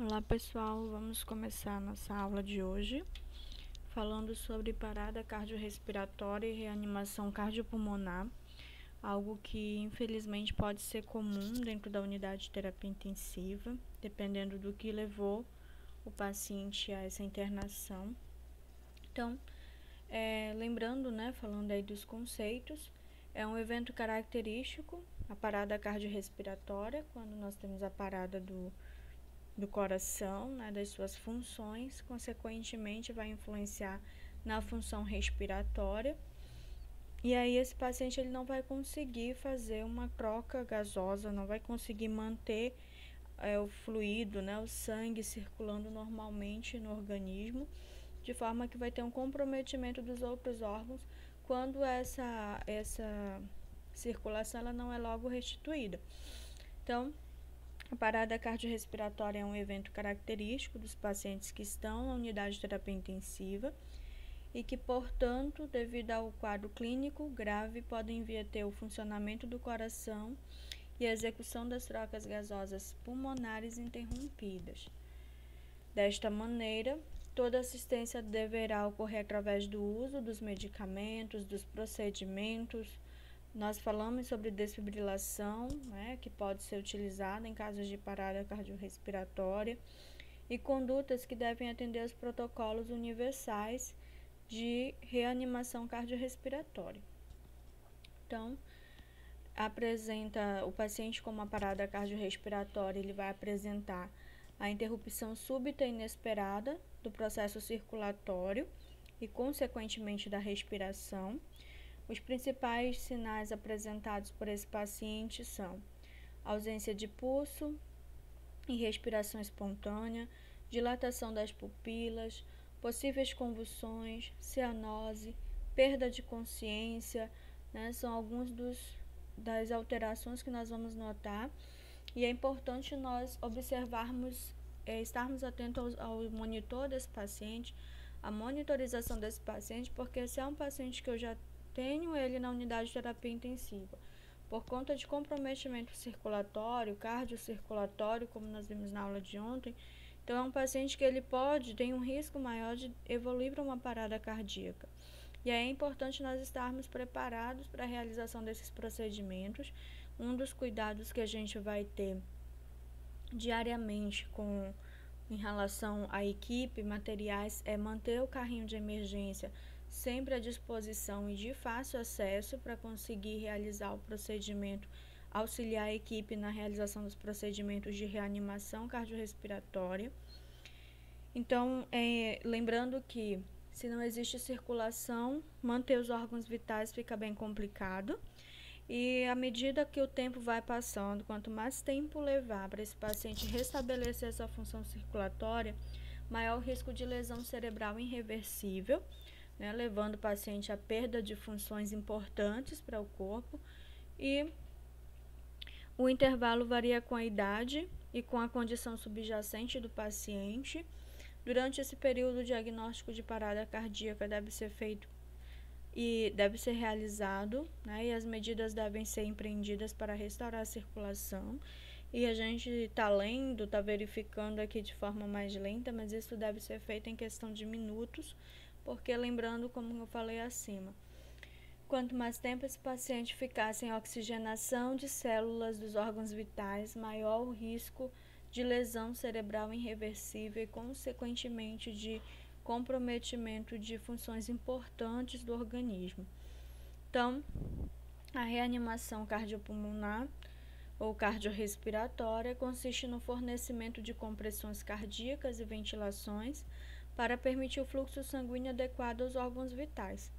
Olá pessoal, vamos começar a nossa aula de hoje falando sobre parada cardiorrespiratória e reanimação cardiopulmonar, algo que infelizmente pode ser comum dentro da unidade de terapia intensiva, dependendo do que levou o paciente a essa internação. Então, lembrando, falando aí dos conceitos, é um evento característico, a parada cardiorrespiratória, quando nós temos a parada do coração, das suas funções, consequentemente vai influenciar na função respiratória. E aí esse paciente ele não vai conseguir fazer uma troca gasosa, não vai conseguir manter o fluido, o sangue circulando normalmente no organismo, de forma que vai ter um comprometimento dos outros órgãos quando essa circulação ela não é logo restituída. Então, a parada cardiorrespiratória é um evento característico dos pacientes que estão na unidade de terapia intensiva e que, portanto, devido ao quadro clínico grave, podem vir a ter o funcionamento do coração e a execução das trocas gasosas pulmonares interrompidas. Desta maneira, toda assistência deverá ocorrer através do uso dos medicamentos, dos procedimentos. Nós falamos sobre desfibrilação, que pode ser utilizada em casos de parada cardiorrespiratória, e condutas que devem atender aos protocolos universais de reanimação cardiorrespiratória. Então, apresenta o paciente com uma parada cardiorrespiratória, ele vai apresentar a interrupção súbita e inesperada do processo circulatório e, consequentemente, da respiração. Os principais sinais apresentados por esse paciente são ausência de pulso e respiração espontânea, dilatação das pupilas, possíveis convulsões, cianose, perda de consciência, são alguns das alterações que nós vamos notar, e é importante nós observarmos, estarmos atentos ao monitor desse paciente, a monitorização desse paciente, porque se é um paciente que eu já tenho ele na unidade de terapia intensiva, por conta de comprometimento circulatório, cardiocirculatório, como nós vimos na aula de ontem, então é um paciente que ele tem um risco maior de evoluir para uma parada cardíaca. E aí é importante nós estarmos preparados para a realização desses procedimentos. Um dos cuidados que a gente vai ter diariamente em relação à equipe, materiais, é manter o carrinho de emergência sempre à disposição e de fácil acesso para conseguir realizar o procedimento, auxiliar a equipe na realização dos procedimentos de reanimação cardiorrespiratória. Então, lembrando que se não existe circulação, manter os órgãos vitais fica bem complicado. E à medida que o tempo vai passando, quanto mais tempo levar para esse paciente restabelecer essa função circulatória, maior o risco de lesão cerebral irreversível, levando o paciente à perda de funções importantes para o corpo. E o intervalo varia com a idade e com a condição subjacente do paciente. Durante esse período, o diagnóstico de parada cardíaca deve ser feito e deve ser realizado, e as medidas devem ser empreendidas para restaurar a circulação. E a gente está verificando aqui de forma mais lenta, mas isso deve ser feito em questão de minutos, porque lembrando, como eu falei acima, quanto mais tempo esse paciente ficar sem oxigenação de células dos órgãos vitais, maior o risco de lesão cerebral irreversível e, consequentemente, de comprometimento de funções importantes do organismo. Então, a reanimação cardiopulmonar ou cardiorrespiratória consiste no fornecimento de compressões cardíacas e ventilações para permitir o fluxo sanguíneo adequado aos órgãos vitais.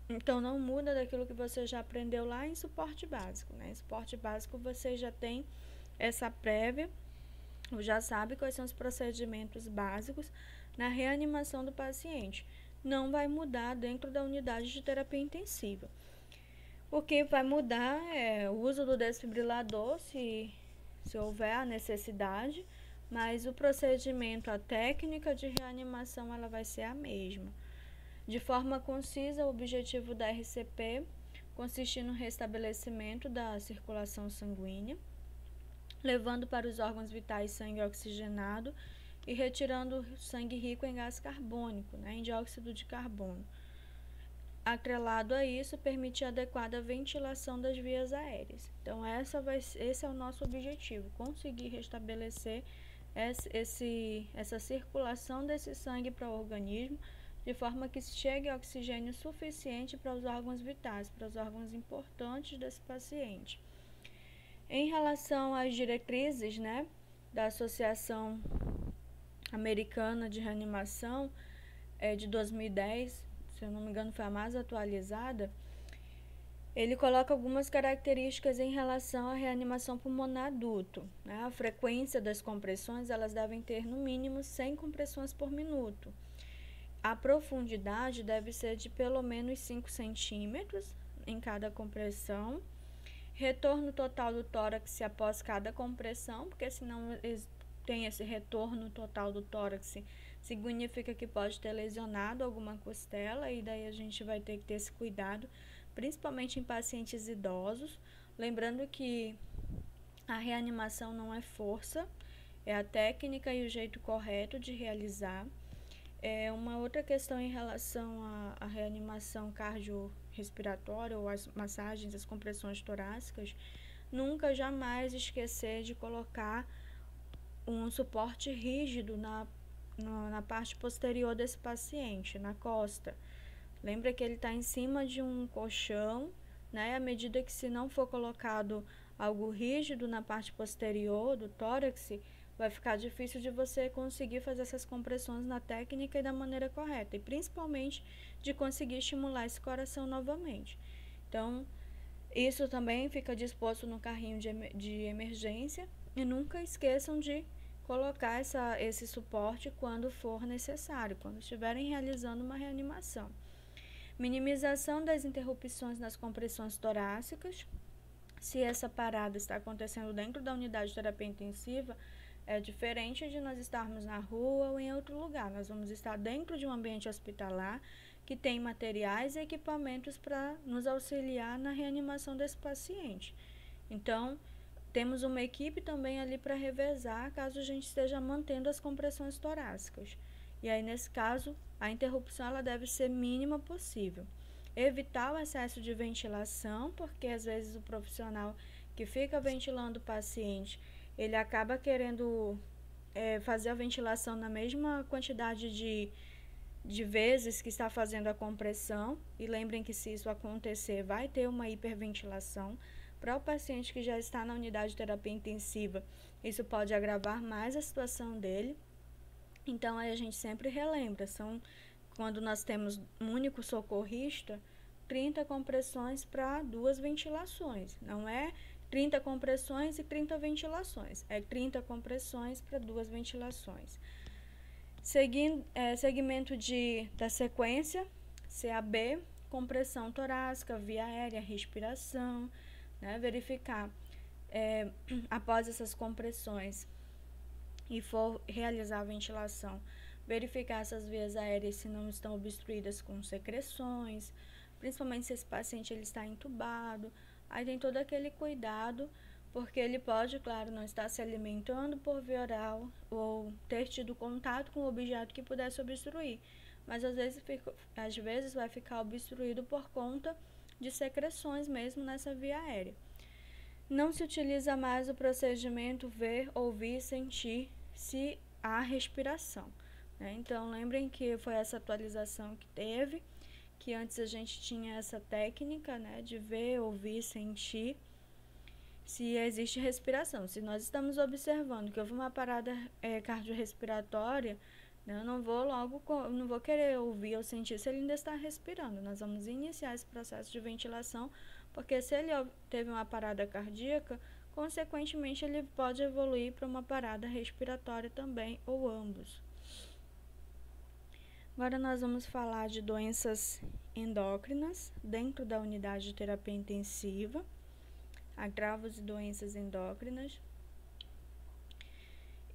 Então, não muda daquilo que você já aprendeu lá em suporte básico. Em suporte básico, você já tem essa prévia, já sabe quais são os procedimentos básicos na reanimação do paciente. Não vai mudar dentro da unidade de terapia intensiva. O que vai mudar é o uso do desfibrilador, se houver a necessidade, mas o procedimento, a técnica de reanimação, ela vai ser a mesma. De forma concisa, o objetivo da RCP consiste no restabelecimento da circulação sanguínea, levando para os órgãos vitais sangue oxigenado e retirando sangue rico em gás carbônico, né, em dióxido de carbono. Atrelado a isso, permitir adequada ventilação das vias aéreas. Então, esse é o nosso objetivo, conseguir restabelecer essa circulação desse sangue para o organismo, de forma que chegue oxigênio suficiente para os órgãos vitais, para os órgãos importantes desse paciente. Em relação às diretrizes, né, da Associação Americana de Reanimação, de 2010, se eu não me engano foi a mais atualizada, ele coloca algumas características em relação à reanimação pulmonar adulto, né? A frequência das compressões, elas devem ter no mínimo 100 compressões por minuto. A profundidade deve ser de pelo menos 5 centímetros em cada compressão. Retorno total do tórax após cada compressão, porque senão tem esse retorno total do tórax, significa que pode ter lesionado alguma costela, e daí a gente vai ter que ter esse cuidado, principalmente em pacientes idosos. Lembrando que a reanimação não é força, é a técnica e o jeito correto de realizar. Uma outra questão em relação à reanimação cardiorrespiratória ou as massagens, as compressões torácicas, nunca jamais esquecer de colocar um suporte rígido na parte posterior desse paciente, na costa. Lembra que ele está em cima de um colchão, né? À medida que, se não for colocado algo rígido na parte posterior do tórax, vai ficar difícil de você conseguir fazer essas compressões na técnica e da maneira correta, e principalmente de conseguir estimular esse coração novamente. Então, isso também fica disposto no carrinho de emergência, e nunca esqueçam de colocar esse suporte quando for necessário, quando estiverem realizando uma reanimação. Minimização das interrupções nas compressões torácicas. Se essa parada está acontecendo dentro da unidade de terapia intensiva, é diferente de nós estarmos na rua ou em outro lugar. Nós vamos estar dentro de um ambiente hospitalar que tem materiais e equipamentos para nos auxiliar na reanimação desse paciente. Então, temos uma equipe também ali para revezar caso a gente esteja mantendo as compressões torácicas. E aí, nesse caso, a interrupção ela deve ser mínima possível. Evitar o excesso de ventilação, porque às vezes o profissional que fica ventilando o paciente, ele acaba querendo fazer a ventilação na mesma quantidade de vezes que está fazendo a compressão. E lembrem que, se isso acontecer, vai ter uma hiperventilação. Para o paciente que já está na unidade de terapia intensiva, isso pode agravar mais a situação dele. Então, aí a gente sempre relembra, quando nós temos um único socorrista, 30 compressões para 2 ventilações. Não é 30 compressões e 30 ventilações, é 30 compressões para 2 ventilações. Segmento da sequência, CAB, compressão torácica, via aérea, respiração, né? Verificar após essas compressões e for realizar a ventilação, verificar essas vias aéreas se não estão obstruídas com secreções, principalmente se esse paciente ele está entubado. Aí tem todo aquele cuidado, porque ele pode, claro, não estar se alimentando por via oral ou ter tido contato com um objeto que pudesse obstruir, mas às vezes vai ficar obstruído por conta de secreções mesmo nessa via aérea. Não se utiliza mais o procedimento ver, ouvir, sentir se há respiração, né? Então, lembrem que foi essa atualização que teve, que antes a gente tinha essa técnica, né, de ver, ouvir, sentir se existe respiração. Se nós estamos observando que houve uma parada cardiorrespiratória, né, eu não vou querer ouvir ou sentir se ele ainda está respirando. Nós vamos iniciar esse processo de ventilação, porque se ele teve uma parada cardíaca, consequentemente ele pode evoluir para uma parada respiratória também, ou ambos. Agora nós vamos falar de doenças endócrinas dentro da unidade de terapia intensiva, agravos e doenças endócrinas.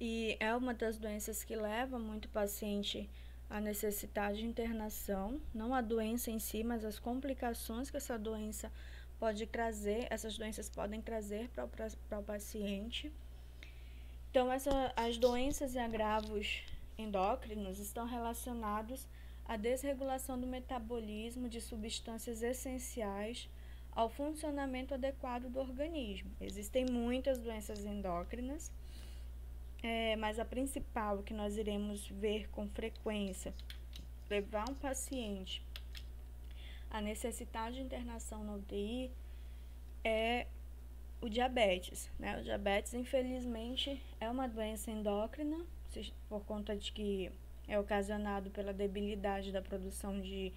E é uma das doenças que leva muito paciente a necessidade de internação, não a doença em si, mas as complicações que essa doença pode trazer, essas doenças podem trazer para o paciente. Então, as doenças e agravos endócrinos estão relacionados à desregulação do metabolismo de substâncias essenciais ao funcionamento adequado do organismo. Existem muitas doenças endócrinas, mas a principal que nós iremos ver com frequência, levar um paciente a necessitar de internação na UTI, é o diabetes, né? O diabetes, infelizmente, é uma doença endócrina, por conta de que é ocasionado pela debilidade da produção de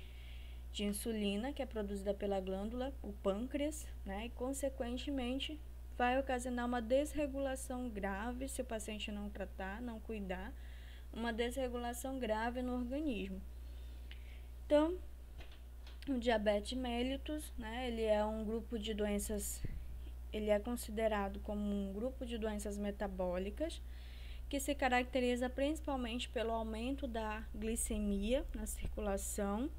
insulina, que é produzida pela glândula, o pâncreas, né? E, consequentemente, vai ocasionar uma desregulação grave, se o paciente não tratar, não cuidar, uma desregulação grave no organismo. Então, o diabetes mellitus, né? Ele é um grupo de doenças, ele é considerado como um grupo de doenças metabólicas, que se caracteriza principalmente pelo aumento da glicemia na circulação,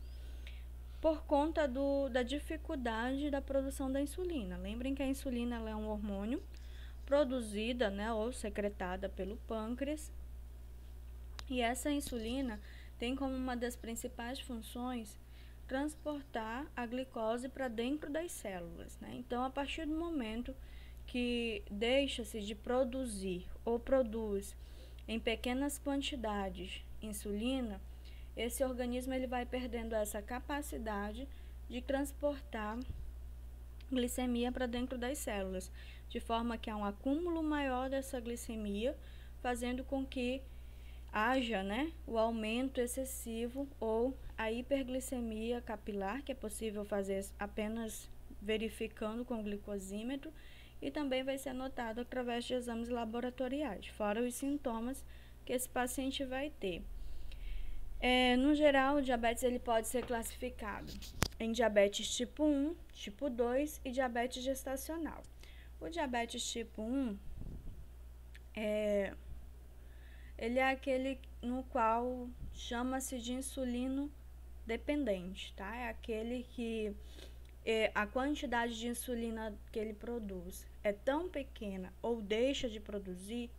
por conta da dificuldade da produção da insulina. Lembrem que a insulina ela é um hormônio produzida, né, ou secretada pelo pâncreas, e essa insulina tem como uma das principais funções transportar a glicose para dentro das células, né? Então, a partir do momento que deixa-se de produzir ou produz em pequenas quantidades insulina, esse organismo ele vai perdendo essa capacidade de transportar glicemia para dentro das células, de forma que há um acúmulo maior dessa glicemia, fazendo com que haja, né, o aumento excessivo ou a hiperglicemia capilar, que é possível fazer apenas verificando com o glicosímetro, e também vai ser notado através de exames laboratoriais, fora os sintomas que esse paciente vai ter. No geral, o diabetes ele pode ser classificado em diabetes tipo 1, tipo 2 e diabetes gestacional. O diabetes tipo 1 ele é aquele no qual chama-se de insulino dependente, tá? É aquele que a quantidade de insulina que ele produz é tão pequena ou deixa de produzir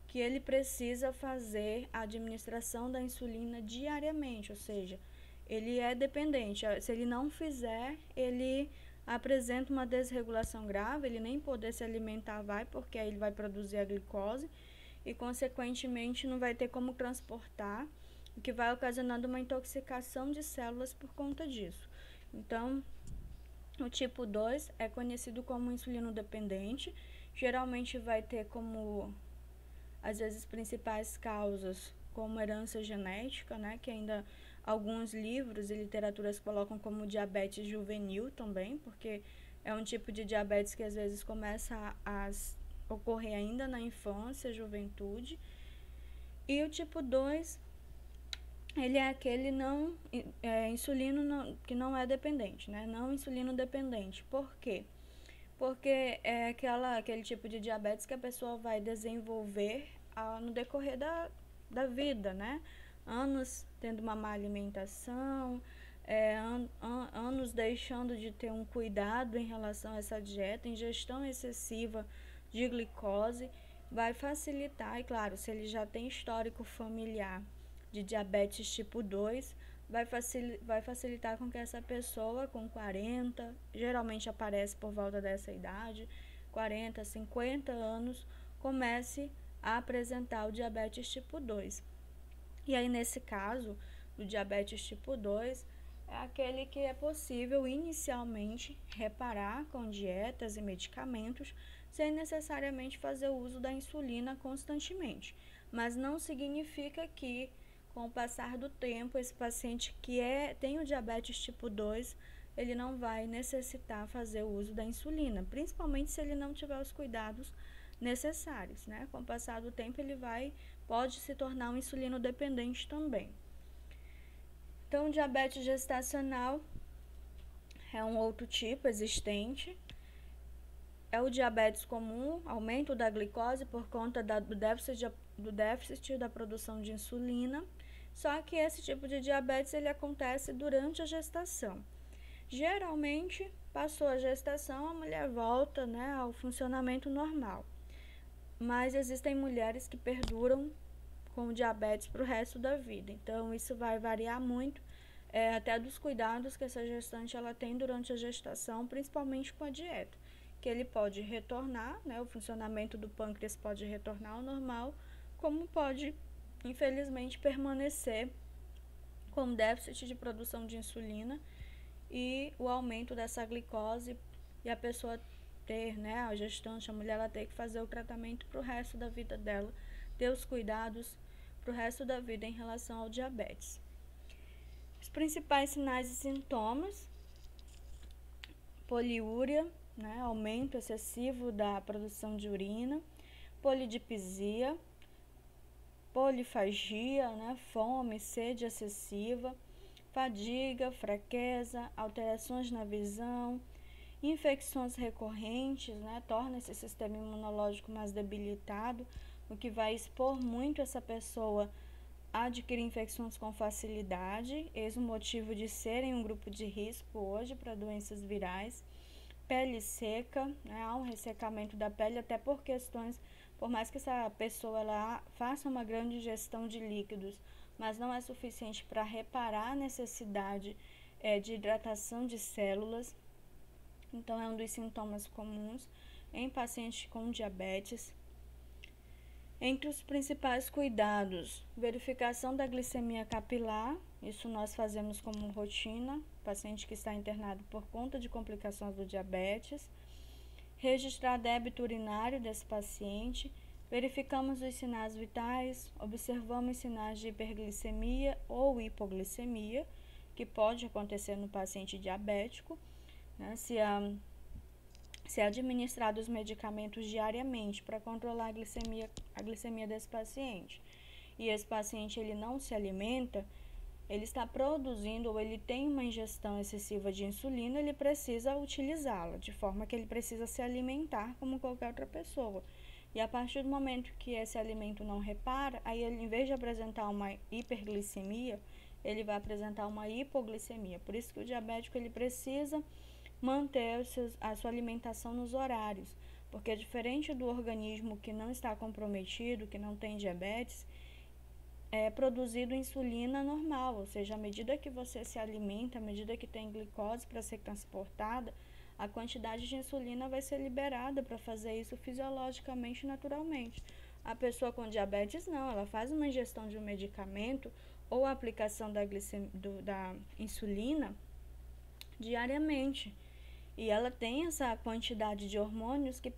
que ele precisa fazer a administração da insulina diariamente, ou seja, ele é dependente. Se ele não fizer, ele apresenta uma desregulação grave, ele nem poder se alimentar vai, porque aí ele vai produzir a glicose e, consequentemente, não vai ter como transportar, o que vai ocasionando uma intoxicação de células por conta disso. Então, o tipo 2 é conhecido como insulino dependente, geralmente vai ter como, às vezes, principais causas, como herança genética, né, que ainda alguns livros e literaturas colocam como diabetes juvenil também, porque é um tipo de diabetes que às vezes começa a ocorrer ainda na infância, juventude. E o tipo 2, ele é aquele insulino que não é dependente, né? Não insulino dependente. Por quê? Porque é aquele tipo de diabetes que a pessoa vai desenvolver no decorrer da vida, né? Anos tendo uma má alimentação, anos deixando de ter um cuidado em relação a essa dieta, ingestão excessiva de glicose, vai facilitar, e claro, se ele já tem histórico familiar de diabetes tipo 2, vai facilitar com que essa pessoa com 40, geralmente aparece por volta dessa idade, 40, 50 anos, comece a apresentar o diabetes tipo 2. E aí, nesse caso, o diabetes tipo 2 é aquele que é possível inicialmente reparar com dietas e medicamentos, sem necessariamente fazer uso da insulina constantemente. Mas não significa que, com o passar do tempo, esse paciente que tem o diabetes tipo 2, ele não vai necessitar fazer o uso da insulina, principalmente se ele não tiver os cuidados necessários, né? Com o passar do tempo, ele pode se tornar um insulino dependente também. Então, o diabetes gestacional é um outro tipo existente. É o diabetes comum, aumento da glicose por conta do déficit da produção de insulina. Só que esse tipo de diabetes ele acontece durante a gestação. Geralmente, passou a gestação, a mulher volta, né, ao funcionamento normal. mas existem mulheres que perduram com diabetes para o resto da vida. Então, isso vai variar muito, até dos cuidados que essa gestante ela tem durante a gestação, principalmente com a dieta, que ele pode retornar, né, o funcionamento do pâncreas pode retornar ao normal, como pode, infelizmente, permanecer com déficit de produção de insulina e o aumento dessa glicose, e a pessoa ter, né, a gestante, a mulher, ela tem que fazer o tratamento para o resto da vida dela, ter os cuidados para o resto da vida em relação ao diabetes. Os principais sinais e sintomas: poliúria, né, aumento excessivo da produção de urina, polidipsia, polifagia, né, fome, sede excessiva, fadiga, fraqueza, alterações na visão, infecções recorrentes, né, torna esse sistema imunológico mais debilitado, o que vai expor muito essa pessoa a adquirir infecções com facilidade, eis o motivo de serem um grupo de risco hoje para doenças virais. Pele seca, né, há um ressecamento da pele, até por questões, por mais que essa pessoa ela faça uma grande ingestão de líquidos, mas não é suficiente para reparar a necessidade de hidratação de células. Então, é um dos sintomas comuns em pacientes com diabetes. Entre os principais cuidados: verificação da glicemia capilar, isso nós fazemos como rotina, paciente que está internado por conta de complicações do diabetes. Registrar débito urinário desse paciente, verificamos os sinais vitais, observamos sinais de hiperglicemia ou hipoglicemia, que pode acontecer no paciente diabético, né, se é administrado os medicamentos diariamente para controlar a glicemia desse paciente, e esse paciente ele não se alimenta, ele está produzindo ou ele tem uma ingestão excessiva de insulina, ele precisa utilizá-la, de forma que ele precisa se alimentar como qualquer outra pessoa. E a partir do momento que esse alimento não repara, aí ele, em vez de apresentar uma hiperglicemia, ele vai apresentar uma hipoglicemia. Por isso que o diabético ele precisa manter a sua alimentação nos horários, porque diferente do organismo que não está comprometido, que não tem diabetes, é produzido insulina normal, ou seja, à medida que você se alimenta, à medida que tem glicose para ser transportada, a quantidade de insulina vai ser liberada para fazer isso fisiologicamente, naturalmente. A pessoa com diabetes não, ela faz uma ingestão de um medicamento ou a aplicação da insulina diariamente. E ela tem essa quantidade de hormônios que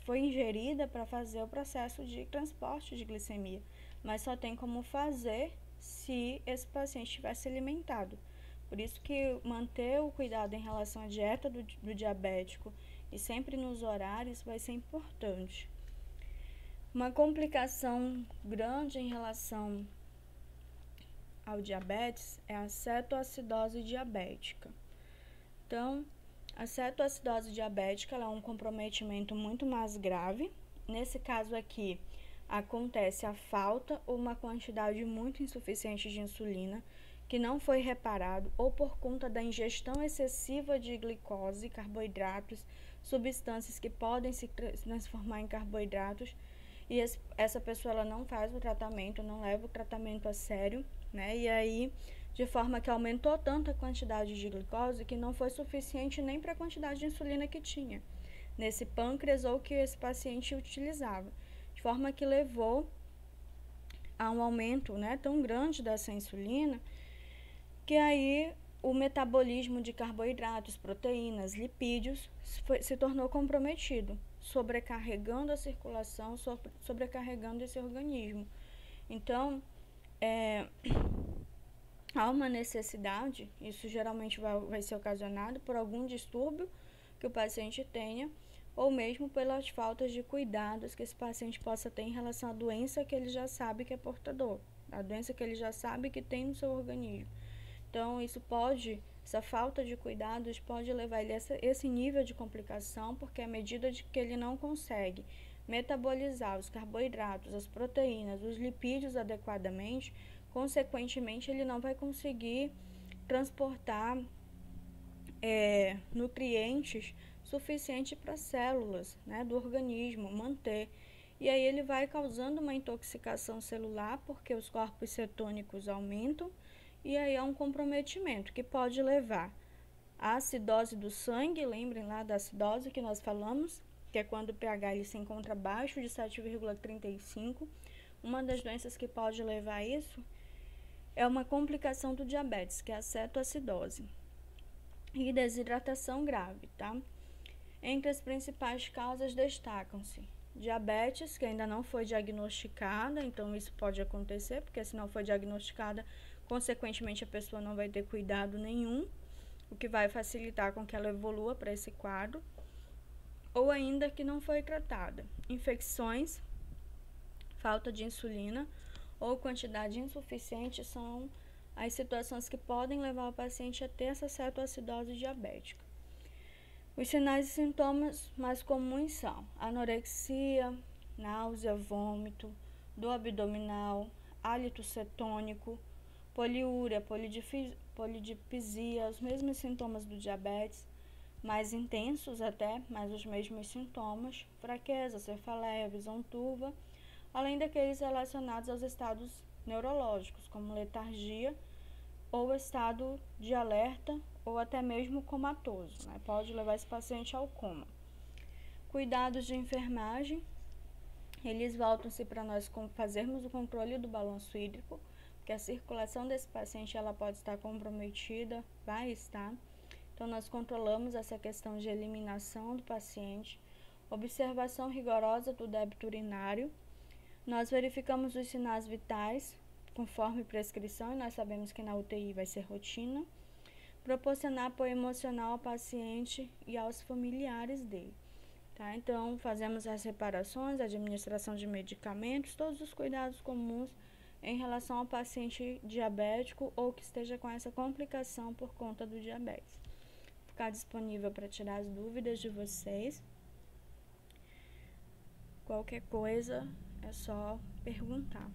foi ingerida para fazer o processo de transporte de glicemia, mas só tem como fazer se esse paciente estiver se alimentado. Por isso que manter o cuidado em relação à dieta do diabético e sempre nos horários vai ser importante. Uma complicação grande em relação ao diabetes é a cetoacidose diabética. Então, a cetoacidose diabética ela é um comprometimento muito mais grave. Nesse caso aqui, acontece a falta ou uma quantidade muito insuficiente de insulina que não foi reparado, ou por conta da ingestão excessiva de glicose, carboidratos, substâncias que podem se transformar em carboidratos, e essa pessoa ela não faz o tratamento, não leva o tratamento a sério, né? E aí, de forma que aumentou tanto a quantidade de glicose que não foi suficiente nem para a quantidade de insulina que tinha nesse pâncreas ou que esse paciente utilizava, de forma que levou a um aumento, né, tão grande dessa insulina, que aí o metabolismo de carboidratos, proteínas, lipídios se tornou comprometido, sobrecarregando a circulação, sobrecarregando esse organismo. Então, há uma necessidade, isso geralmente vai ser ocasionado por algum distúrbio que o paciente tenha, ou mesmo pelas faltas de cuidados que esse paciente possa ter em relação à doença que ele já sabe que é portador, a doença que ele já sabe que tem no seu organismo. Então, essa falta de cuidados pode levar ele a esse nível de complicação, porque à medida de que ele não consegue metabolizar os carboidratos, as proteínas, os lipídios adequadamente, consequentemente, ele não vai conseguir transportar nutrientes suficientes para as células, né, do organismo manter. e aí ele vai causando uma intoxicação celular, porque os corpos cetônicos aumentam, e aí há um comprometimento que pode levar à acidose do sangue. Lembrem lá da acidose que nós falamos, que é quando o pH ele se encontra abaixo de 7,35. Uma das doenças que pode levar a isso é uma complicação do diabetes, que é a cetoacidose, e desidratação grave, tá? Entre as principais causas destacam-se diabetes, que ainda não foi diagnosticada, então isso pode acontecer, porque se não foi diagnosticada, consequentemente a pessoa não vai ter cuidado nenhum, o que vai facilitar com que ela evolua para esse quadro, ou ainda que não foi tratada. Infecções, falta de insulina ou quantidade insuficiente são as situações que podem levar o paciente a ter essa cetoacidose diabética. Os sinais e sintomas mais comuns são anorexia, náusea, vômito, dor abdominal, hálito cetônico, poliúria, polidipsia, os mesmos sintomas do diabetes, mais intensos até, mas os mesmos sintomas, fraqueza, cefaleia, visão turva, além daqueles relacionados aos estados neurológicos, como letargia ou estado de alerta ou até mesmo comatoso, né? Pode levar esse paciente ao coma. Cuidados de enfermagem, eles voltam-se para nós fazermos o controle do balanço hídrico, porque a circulação desse paciente ela pode estar comprometida, vai estar. Então, nós controlamos essa questão de eliminação do paciente, observação rigorosa do débito urinário, nós verificamos os sinais vitais, conforme prescrição, e nós sabemos que na UTI vai ser rotina, proporcionar apoio emocional ao paciente e aos familiares dele. Tá? Então, fazemos as reparações, a administração de medicamentos, todos os cuidados comuns em relação ao paciente diabético ou que esteja com essa complicação por conta do diabetes. Ficar disponível para tirar as dúvidas de vocês. Qualquer coisa é só perguntar.